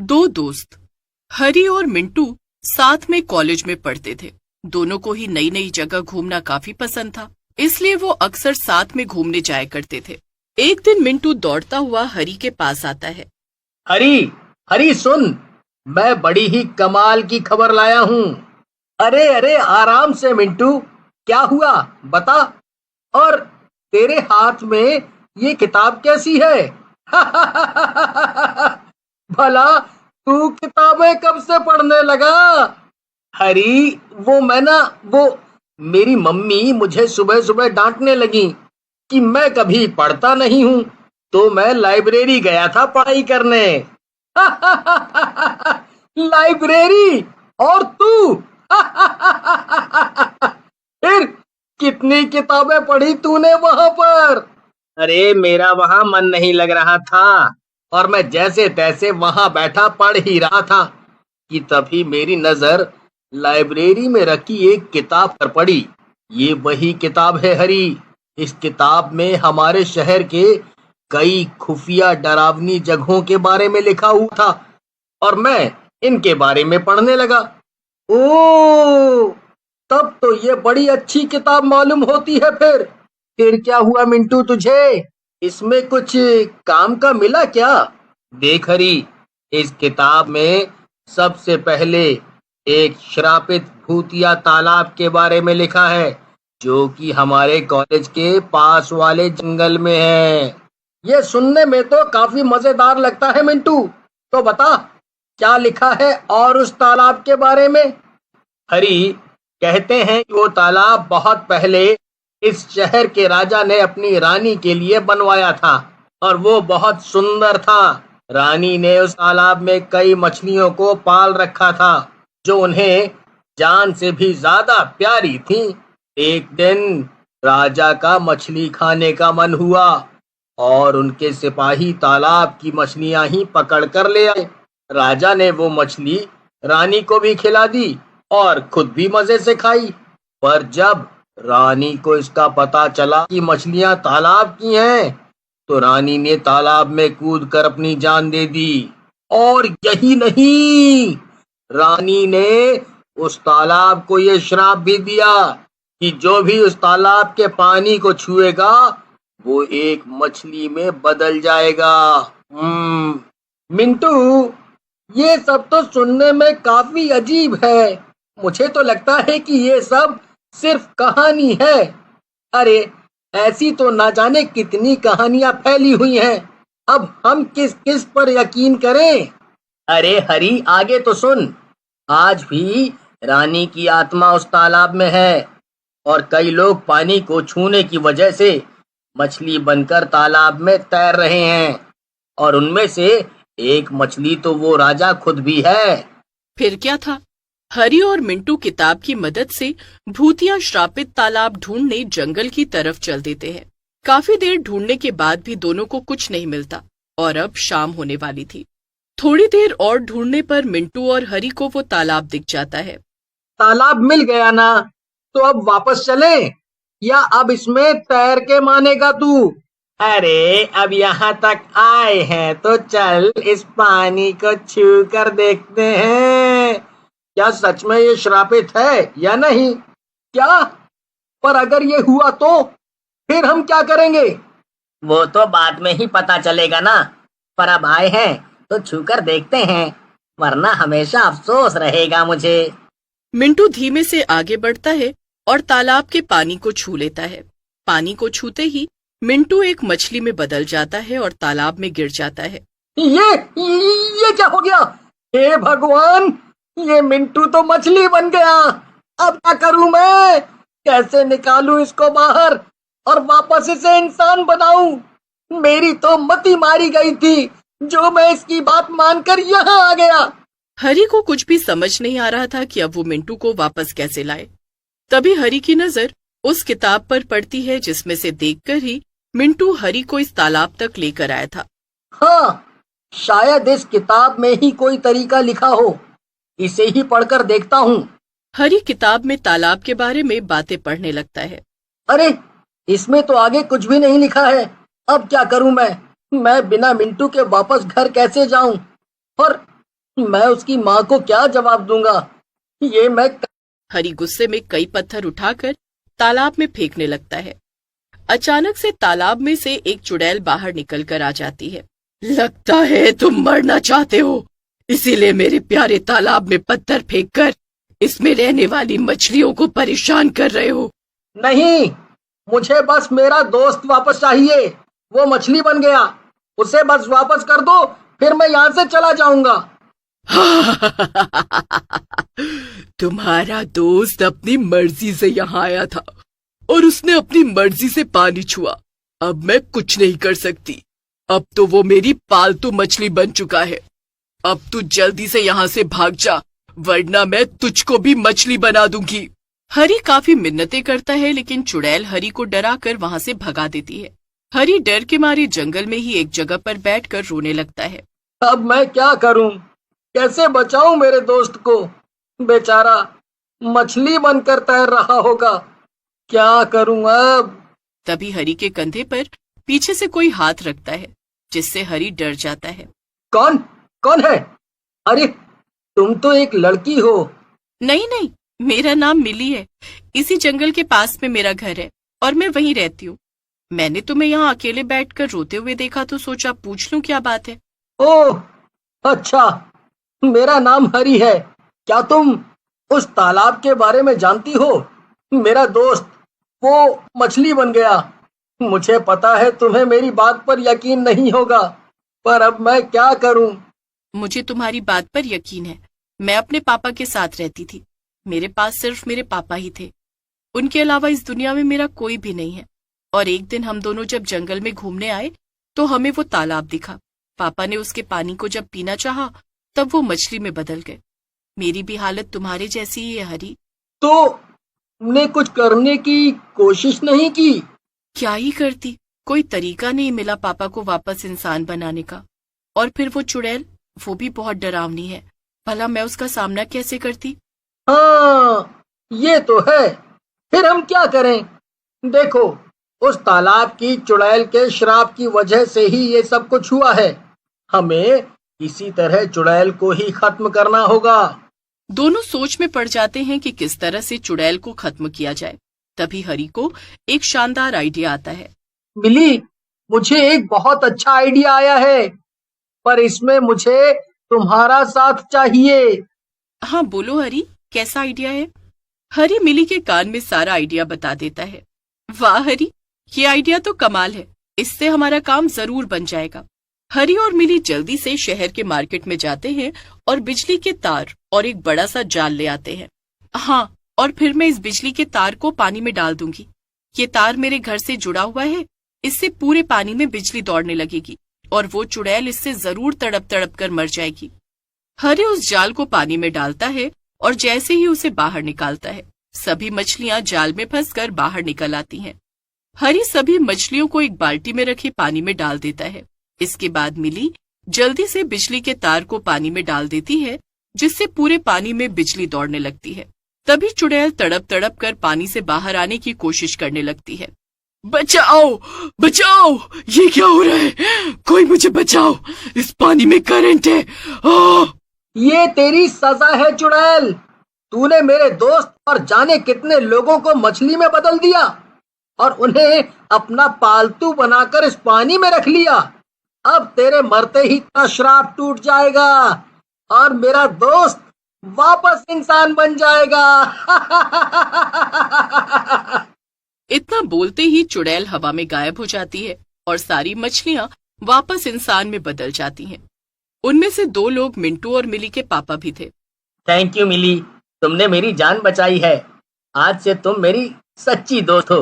दो दोस्त हरी और मिंटू साथ में कॉलेज में पढ़ते थे। दोनों को ही नई नई जगह घूमना काफी पसंद था, इसलिए वो अक्सर साथ में घूमने जाया करते थे। एक दिन मिंटू दौड़ता हुआ हरी के पास आता है। हरी, हरी सुन, मैं बड़ी ही कमाल की खबर लाया हूँ। अरे अरे आराम से मिंटू, क्या हुआ बता। और तेरे हाथ में ये किताब कैसी है? भला तू किताबें कब से पढ़ने लगा? हरी, वो मेरी मम्मी मुझे सुबह सुबह डांटने लगी कि मैं कभी पढ़ता नहीं हूँ, तो मैं लाइब्रेरी गया था पढ़ाई करने। लाइब्रेरी? और तू? फिर कितनी किताबें पढ़ी तूने वहां पर? अरे मेरा वहां मन नहीं लग रहा था और मैं जैसे तैसे वहां बैठा पढ़ ही रहा था कि तभी मेरी नजर लाइब्रेरी में रखी एक किताब पर पड़ी। ये वही किताब है हरी। इस किताब में हमारे शहर के कई खुफिया डरावनी जगहों के बारे में लिखा हुआ था और मैं इनके बारे में पढ़ने लगा। ओ, तब तो ये बड़ी अच्छी किताब मालूम होती है। फिर क्या हुआ मिंटू तुझे? इसमें कुछ काम का मिला क्या? देख हरी, इस किताब में सबसे पहले एक श्रापित भूतिया तालाब के बारे में लिखा है, जो कि हमारे कॉलेज के पास वाले जंगल में है। ये सुनने में तो काफी मजेदार लगता है मिंटू। तो बता, क्या लिखा है और उस तालाब के बारे में? हरी, कहते हैं कि वो तालाब बहुत पहले इस शहर के राजा ने अपनी रानी के लिए बनवाया था और वो बहुत सुंदर था। रानी ने उस तालाब में कई मछलियों को पाल रखा था, जो उन्हें जान से भी ज्यादा प्यारी थी। एक दिन राजा का मछली खाने का मन हुआ और उनके सिपाही तालाब की मछलियां ही पकड़ कर ले आए। राजा ने वो मछली रानी को भी खिला दी और खुद भी मजे से खाई। पर जब रानी को इसका पता चला कि मछलियां तालाब की हैं, तो रानी ने तालाब में कूदकर अपनी जान दे दी। और यही नहीं, रानी ने उस तालाब को ये श्राप भी दिया कि जो भी उस तालाब के पानी को छुएगा वो एक मछली में बदल जाएगा। मिंटू, ये सब तो सुनने में काफी अजीब है। मुझे तो लगता है कि ये सब सिर्फ कहानी है। अरे, ऐसी तो ना जाने कितनी कहानियां फैली हुई हैं। अब हम किस किस पर यकीन करें? अरे हरी, आगे तो सुन। आज भी रानी की आत्मा उस तालाब में है और कई लोग पानी को छूने की वजह से मछली बनकर तालाब में तैर रहे हैं और उनमें से एक मछली तो वो राजा खुद भी है। फिर क्या था? हरी और मिंटू किताब की मदद से भूतिया श्रापित तालाब ढूंढने जंगल की तरफ चल देते हैं। काफी देर ढूंढने के बाद भी दोनों को कुछ नहीं मिलता और अब शाम होने वाली थी। थोड़ी देर और ढूंढने पर मिंटू और हरी को वो तालाब दिख जाता है। तालाब मिल गया ना, तो अब वापस चलें या अब इसमें तैर के मानेगा तू? अरे, अब यहाँ तक आए हैं तो चल इस पानी को छू कर देखते हैं, क्या सच में ये श्रापित है या नहीं। क्या? पर अगर ये हुआ तो फिर हम क्या करेंगे? वो तो बाद में ही पता चलेगा ना, पर अब आए हैं तो छूकर देखते हैं, वरना हमेशा अफसोस रहेगा मुझे। मिंटू धीमे से आगे बढ़ता है और तालाब के पानी को छू लेता है। पानी को छूते ही मिंटू एक मछली में बदल जाता है और तालाब में गिर जाता है। ये क्या हो गया? हे भगवान, ये मिंटू तो मछली बन गया। अब क्या करूं मैं? कैसे निकालूं इसको बाहर और वापस इसे इंसान बनाऊं? मेरी तो मति मारी गई थी जो मैं इसकी बात मानकर यहाँ आ गया। हरी को कुछ भी समझ नहीं आ रहा था कि अब वो मिंटू को वापस कैसे लाए। तभी हरी की नजर उस किताब पर पड़ती है जिसमें से देखकर ही मिंटू हरी को इस तालाब तक लेकर आया था। हाँ, शायद इस किताब में ही कोई तरीका लिखा हो, इसे ही पढ़कर देखता हूँ। हरी किताब में तालाब के बारे में बातें पढ़ने लगता है। अरे, इसमें तो आगे कुछ भी नहीं लिखा है। अब क्या करूं मैं बिना मिंटू के वापस घर कैसे जाऊं? और मैं उसकी माँ को क्या जवाब दूंगा? ये मैं हरी गुस्से में कई पत्थर उठाकर तालाब में फेंकने लगता है। अचानक से तालाब में से एक चुड़ैल बाहर निकल कर आ जाती है। लगता है तुम मरना चाहते हो, इसीलिए मेरे प्यारे तालाब में पत्थर फेंककर इसमें रहने वाली मछलियों को परेशान कर रहे हो। नहीं, मुझे बस मेरा दोस्त वापस चाहिए। वो मछली बन गया, उसे बस वापस कर दो, फिर मैं यहाँ से चला जाऊंगा। तुम्हारा दोस्त अपनी मर्जी से यहाँ आया था और उसने अपनी मर्जी से पानी छुआ। अब मैं कुछ नहीं कर सकती। अब तो वो मेरी पालतू मछली बन चुका है। अब तू जल्दी से यहाँ से भाग जा, वरना मैं तुझको भी मछली बना दूंगी। हरी काफी मिन्नतें करता है, लेकिन चुड़ैल हरी को डरा कर वहाँ से भगा देती है। हरी डर के मारे जंगल में ही एक जगह पर बैठकर रोने लगता है। अब मैं क्या करूं? कैसे बचाऊं मेरे दोस्त को? बेचारा मछली बनकर तैर रहा होगा। क्या करूं अब? तभी हरी के कंधे पर पीछे से कोई हाथ रखता है, जिससे हरी डर जाता है। कौन कौन है? अरे, तुम तो एक लड़की हो। नहीं नहीं, मेरा नाम मिली है। इसी जंगल के पास में मेरा घर है और मैं वहीं रहती हूँ। मैंने तुम्हें यहाँ अकेले बैठकर रोते हुए देखा तो सोचा पूछ लूं क्या बात है। ओह, अच्छा, मेरा नाम हरी है। क्या तुम उस तालाब के बारे में जानती हो? मेरा दोस्त वो मछली बन गया। मुझे पता है तुम्हें मेरी बात पर यकीन नहीं होगा, पर अब मैं क्या करूं? मुझे तुम्हारी बात पर यकीन है। मैं अपने पापा के साथ रहती थी। मेरे पास सिर्फ मेरे पापा ही थे। उनके अलावा इस दुनिया में मेरा कोई भी नहीं है। और एक दिन हम दोनों जब जंगल में घूमने आए तो हमें वो तालाब दिखा। पापा ने उसके पानी को जब पीना चाहा तब वो मछली में बदल गए। मेरी भी हालत तुम्हारे जैसी ही है हरी। तो तुमने कुछ करने की कोशिश नहीं की? क्या ही करती, कोई तरीका नहीं मिला पापा को वापस इंसान बनाने का। और फिर वो चुड़ैल, वो भी बहुत डरावनी है। भला मैं उसका सामना कैसे करती? हाँ, ये तो है। फिर हम क्या करें? देखो, उस तालाब की चुड़ैल के श्राप की वजह से ही ये सब कुछ हुआ है। हमें इसी तरह चुड़ैल को ही खत्म करना होगा। दोनों सोच में पड़ जाते हैं कि किस तरह से चुड़ैल को खत्म किया जाए। तभी हरी को एक शानदार आइडिया आता है। मिली, मुझे एक बहुत अच्छा आइडिया आया है, पर इसमें मुझे तुम्हारा साथ चाहिए। हाँ बोलो हरी, कैसा आइडिया है? हरी मिली के कान में सारा आइडिया बता देता है। वाह हरी, ये आइडिया तो कमाल है। इससे हमारा काम जरूर बन जाएगा। हरी और मिली जल्दी से शहर के मार्केट में जाते हैं और बिजली के तार और एक बड़ा सा जाल ले आते हैं। हाँ, और फिर मैं इस बिजली के तार को पानी में डाल दूंगी। ये तार मेरे घर से जुड़ा हुआ है, इससे पूरे पानी में बिजली दौड़ने लगेगी और वो चुड़ैल इससे जरूर तड़प तड़प कर मर जाएगी। हरी उस जाल को पानी में डालता है और जैसे ही उसे बाहर निकालता है, सभी मछलियां जाल में फंसकर बाहर निकल आती हैं। हरी सभी मछलियों को एक बाल्टी में रखे पानी में डाल देता है। इसके बाद मिली जल्दी से बिजली के तार को पानी में डाल देती है, जिससे पूरे पानी में बिजली दौड़ने लगती है। तभी चुड़ैल तड़प तड़प कर पानी से बाहर आने की कोशिश करने लगती है। बचाओ बचाओ, ये क्या हो रहा है? कोई मुझे बचाओ, इस पानी में करंट है। ये तेरी सजा है चुड़ैल। तूने मेरे दोस्त और जाने कितने लोगों को मछली में बदल दिया और उन्हें अपना पालतू बनाकर इस पानी में रख लिया। अब तेरे मरते ही तेरा श्राप टूट जाएगा और मेरा दोस्त वापस इंसान बन जाएगा। इतना बोलते ही चुड़ैल हवा में गायब हो जाती है और सारी मछलियां वापस इंसान में बदल जाती हैं। उनमें से 2 लोग मिंटू और मिली के पापा भी थे। थैंक यू मिली, तुमने मेरी जान बचाई है। आज से तुम मेरी सच्ची दोस्त हो।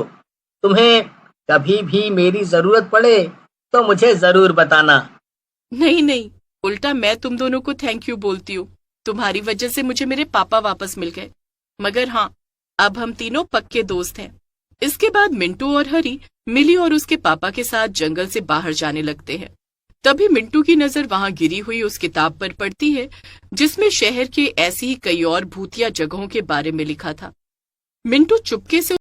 तुम्हें कभी भी मेरी जरूरत पड़े तो मुझे जरूर बताना। नहीं नहीं, उल्टा मैं तुम दोनों को थैंक यू बोलती हूँ। तुम्हारी वजह से मुझे मेरे पापा वापस मिल गए। मगर हाँ, अब हम तीनों पक्के दोस्त हैं। इसके बाद मिंटू और हरी मिली और उसके पापा के साथ जंगल से बाहर जाने लगते हैं। तभी मिंटू की नजर वहां गिरी हुई उस किताब पर पड़ती है, जिसमें शहर के ऐसी ही कई और भूतिया जगहों के बारे में लिखा था। मिंटू चुपके से